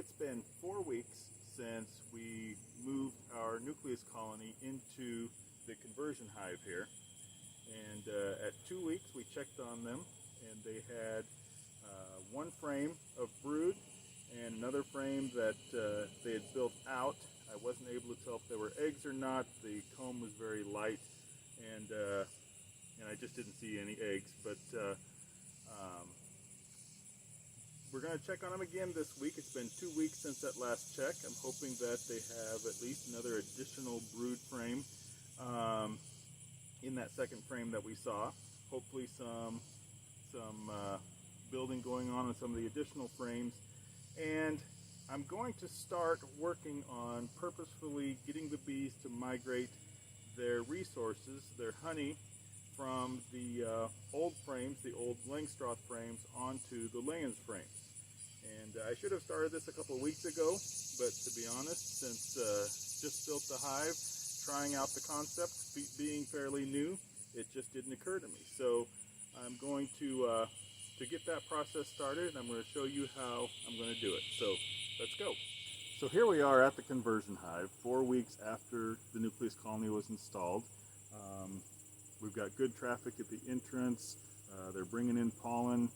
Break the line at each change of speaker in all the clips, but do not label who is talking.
it's been 4 weeks since we moved our nucleus colony into the conversion hive here. And at 2 weeks we checked on them, and they had one frame of brood and another frame that they had built out. I wasn't able to tell if there were eggs or not. The comb was very light, and I just didn't see any eggs. But we're going to check on them again this week. It's been 2 weeks since that last check. I'm hoping that they have at least another additional brood frame in that second frame that we saw. Hopefully some building going on in some of the additional frames. And I'm going to start working on purposefully getting the bees to migrate their resources, their honey, from the old frames, the old Langstroth frames, onto the Layens frames. And I should have started this a couple of weeks ago, but to be honest, since just built the hive, trying out the concept, being fairly new, it just didn't occur to me. So I'm going to get that process started, and I'm going to show you how I'm going to do it. So let's go. So here we are at the conversion hive, 4 weeks after the nucleus colony was installed. We've got good traffic at the entrance. They're bringing in pollen,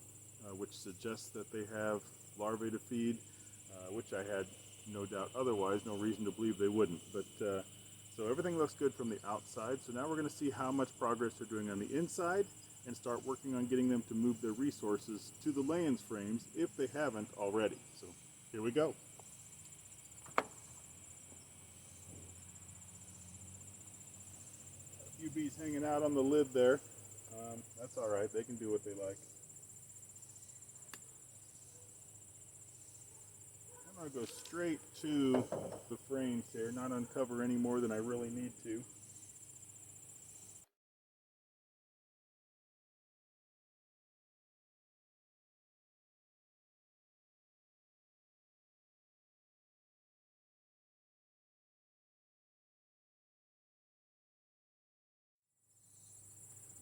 which suggests that they have larvae to feed, which I had no doubt otherwise, no reason to believe they wouldn't. But so everything looks good from the outside. So now we're going to see how much progress they're doing on the inside and start working on getting them to move their resources to the Layens frames if they haven't already. So here we go. A few bees hanging out on the lid there. That's all right. They can do what they like. I'm going to go straight to the frames here, not uncover any more than I really need to.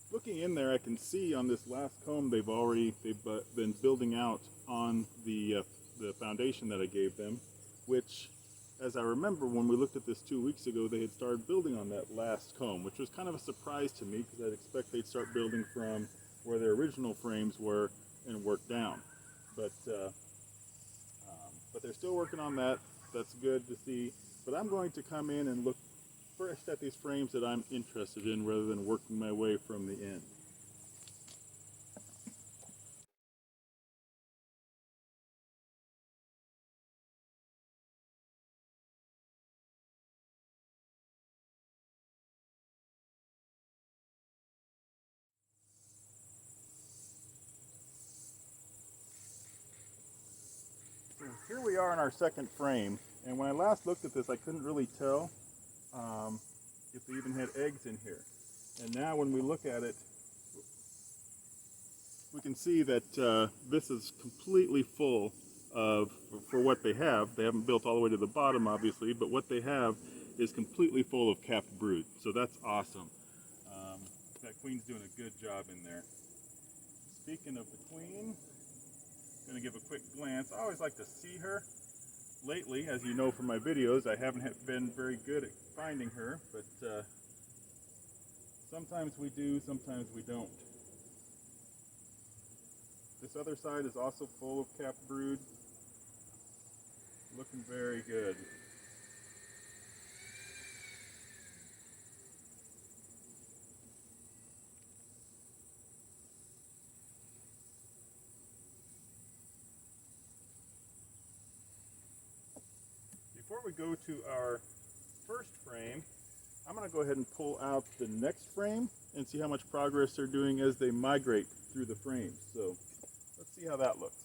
Looking in there, I can see on this last comb they've been building out on the foundation that I gave them, which, as I remember when we looked at this 2 weeks ago, they had started building on that last comb, which was kind of a surprise to me because I'd expect they'd start building from where their original frames were and work down. But they're still working on that. That's good to see. But I'm going to come in and look first at these frames that I'm interested in rather than working my way from the end. So here we are in our second frame, and when I last looked at this I couldn't really tell if they even had eggs in here. And now when we look at it, we can see that this is completely full of, for what they have. They haven't built all the way to the bottom obviously, but what they have is completely full of capped brood. So that's awesome. That queen's doing a good job in there. Speaking of the queen, I'm going to give a quick glance. I always like to see her. Lately, as you know from my videos, I haven't been very good at finding her, but sometimes we do, sometimes we don't. This other side is also full of capped brood. Looking very good. Before we go to our first frame, I'm going to go ahead and pull out the next frame and see how much progress they're doing as they migrate through the frames. So let's see how that looks.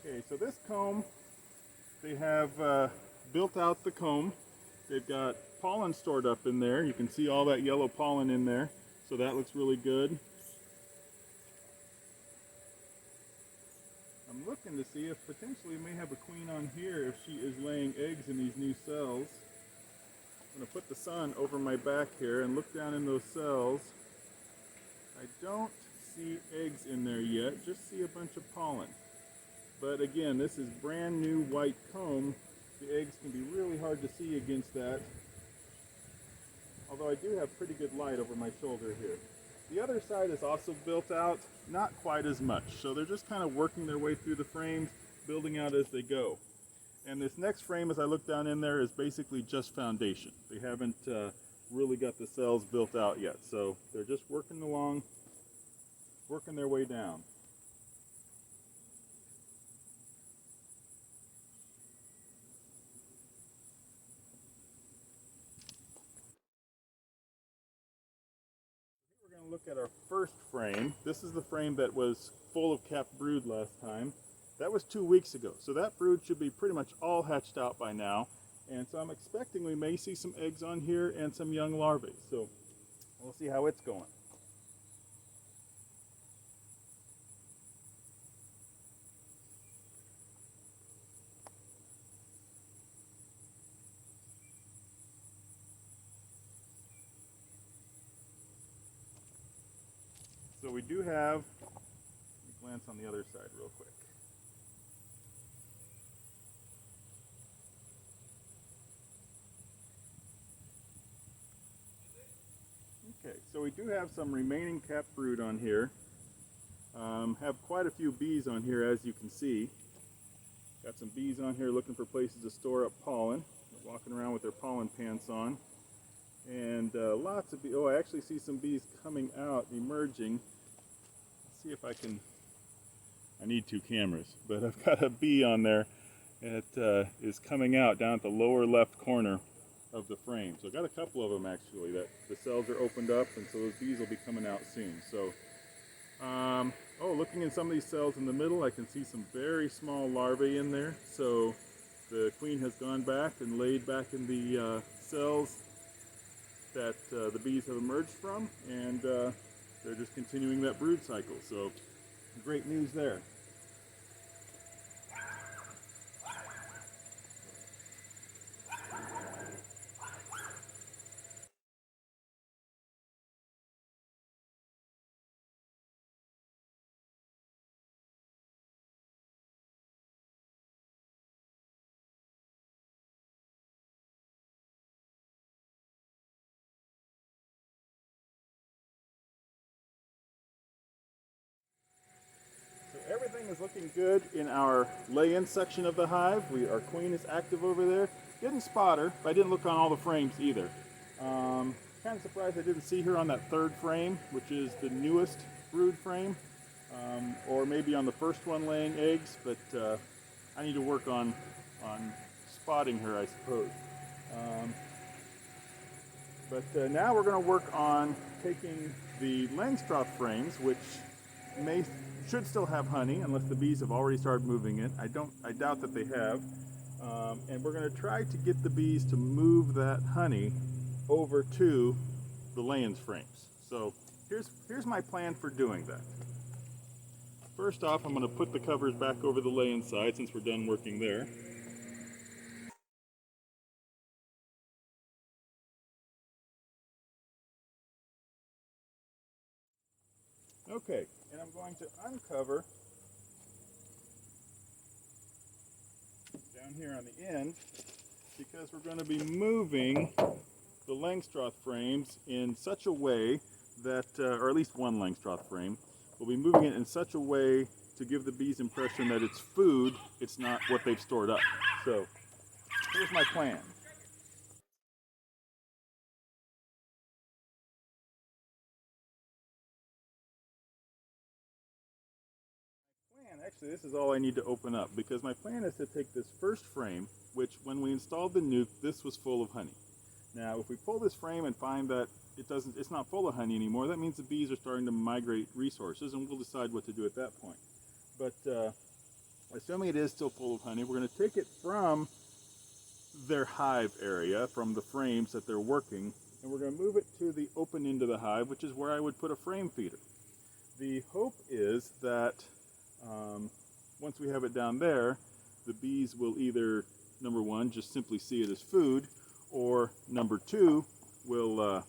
Okay, so this comb, they have built out the comb. They've got pollen stored up in there. You can see all that yellow pollen in there, so that looks really good. I'm looking to see if potentially we may have a queen on here if she is laying eggs in these new cells. I'm going to put the sun over my back here and look down in those cells. I don't see eggs in there yet, just see a bunch of pollen. But again, this is brand new white comb. The eggs can be really hard to see against that. Although I do have pretty good light over my shoulder here. The other side is also built out, not quite as much. So they're just kind of working their way through the frames, building out as they go. And this next frame, as I look down in there, is basically just foundation. They haven't really got the cells built out yet. So they're just working along, working their way down. We're going to look at our first frame. This is the frame that was full of capped brood last time. That was 2 weeks ago, so that brood should be pretty much all hatched out by now. And so I'm expecting we may see some eggs on here and some young larvae. So we'll see how it's going. So we do have, let me glance on the other side real quick. Okay, so we do have some remaining capped brood on here. Have quite a few bees on here, as you can see. Got some bees on here looking for places to store up pollen. They're walking around with their pollen pants on. And lots of bees. Oh, I actually see some bees coming out, emerging. Let's see if I can, I need 2 cameras, but I've got a bee on there that is coming out down at the lower left corner of the frame. So I've got a couple of them actually that the cells are opened up, and so those bees will be coming out soon. So, oh, looking in some of these cells in the middle, I can see some very small larvae in there. So the queen has gone back and laid back in the cells that the bees have emerged from, and they're just continuing that brood cycle. So great news there. Everything is looking good in our lay-in section of the hive. Our queen is active over there. Didn't spot her, but I didn't look on all the frames either. Kind of surprised I didn't see her on that 3rd frame, which is the newest brood frame, or maybe on the first one laying eggs, but I need to work on spotting her, I suppose. But now we're going to work on taking the Langstroth frames, which should still have honey, unless the bees have already started moving it. I doubt that they have. And we're going to try to get the bees to move that honey over to the Layens frames. So here's my plan for doing that. First off, I'm going to put the covers back over the Layens side since we're done working there. Okay, and I'm going to uncover down here on the end because we're going to be moving the Langstroth frames in such a way that, or at least one Langstroth frame, we'll be moving it in such a way to give the bees impression that it's food, it's not what they've stored up. So here's my plan. Actually, this is all I need to open up because my plan is to take this first frame, which when we installed the nuke, this was full of honey. Now, if we pull this frame and find that it's not full of honey anymore, that means the bees are starting to migrate resources, and we'll decide what to do at that point. But assuming it is still full of honey, we're going to take it from their hive area from the frames that they're working, and we're going to move it to the open end of the hive, which is where I would put a frame feeder. The hope is that once we have it down there, the bees will either, number one, just simply see it as food, or number two, will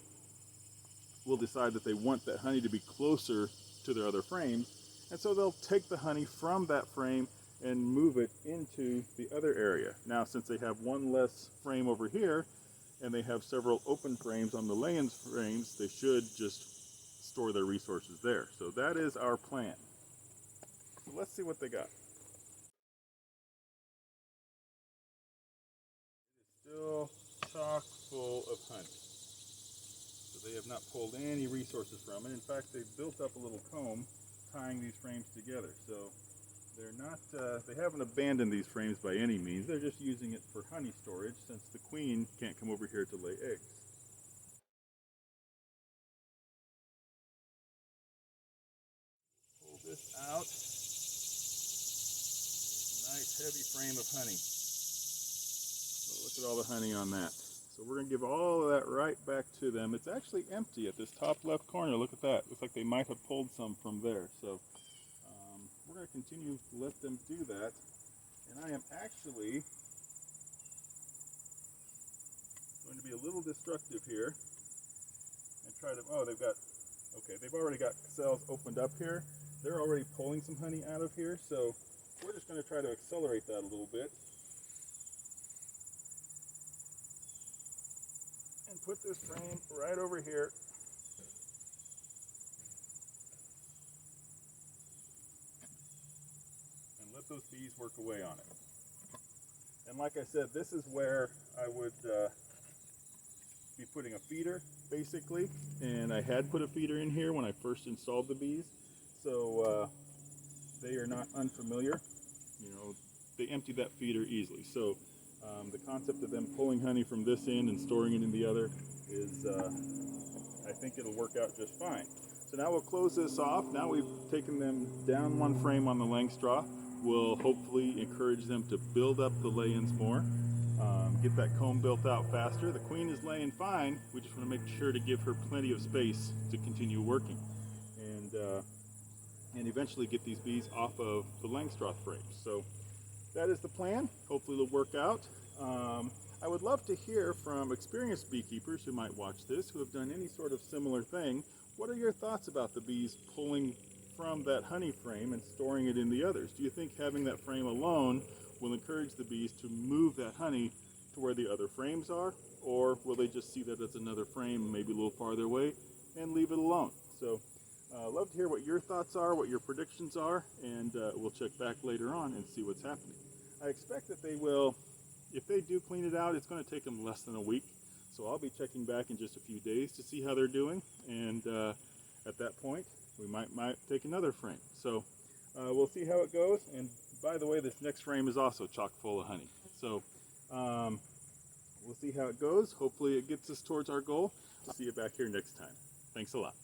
decide that they want that honey to be closer to their other frames, and so they'll take the honey from that frame and move it into the other area. Now, since they have one less frame over here, and they have several open frames on the Layens frames, they should just store their resources there. So that is our plan. So let's see what they got. It is still chock full of honey. So they have not pulled any resources from it. In fact, they've built up a little comb tying these frames together. So they're not, they haven't abandoned these frames by any means. They're just using it for honey storage since the queen can't come over here to lay eggs. Pull this out. Nice heavy frame of honey. Oh, look at all the honey on that. So we're going to give all of that right back to them. It's actually empty at this top left corner. Look at that. Looks like they might have pulled some from there. So we're going to continue to let them do that. And I am actually going to be a little destructive here and try to, oh, they've already got cells opened up here. They're already pulling some honey out of here. So we're just going to try to accelerate that a little bit. And put this frame right over here. Those bees work away on it. And like I said, this is where I would be putting a feeder, basically. And I had put a feeder in here when I first installed the bees, so they are not unfamiliar. You know, they empty that feeder easily. So the concept of them pulling honey from this end and storing it in the other is, I think it'll work out just fine. So now we'll close this off. Now we've taken them down one frame on the Langstroth. Will hopefully encourage them to build up the Layens more, get that comb built out faster. The queen is laying fine. We just want to make sure to give her plenty of space to continue working, and eventually get these bees off of the Langstroth frames. So that is the plan. Hopefully it'll work out. I would love to hear from experienced beekeepers who might watch this, who have done any sort of similar thing. What are your thoughts about the bees pulling from that honey frame and storing it in the others? Do you think having that frame alone will encourage the bees to move that honey to where the other frames are, or will they just see that as another frame maybe a little farther away and leave it alone? So love to hear what your thoughts are, what your predictions are, and we'll check back later on and see what's happening. I expect that they will, if they do clean it out, it's going to take them less than a week, so I'll be checking back in just a few days to see how they're doing, and at that point we might take another frame. So we'll see how it goes. And by the way, this next frame is also chock full of honey. So we'll see how it goes. Hopefully it gets us towards our goal. I'll see you back here next time. Thanks a lot.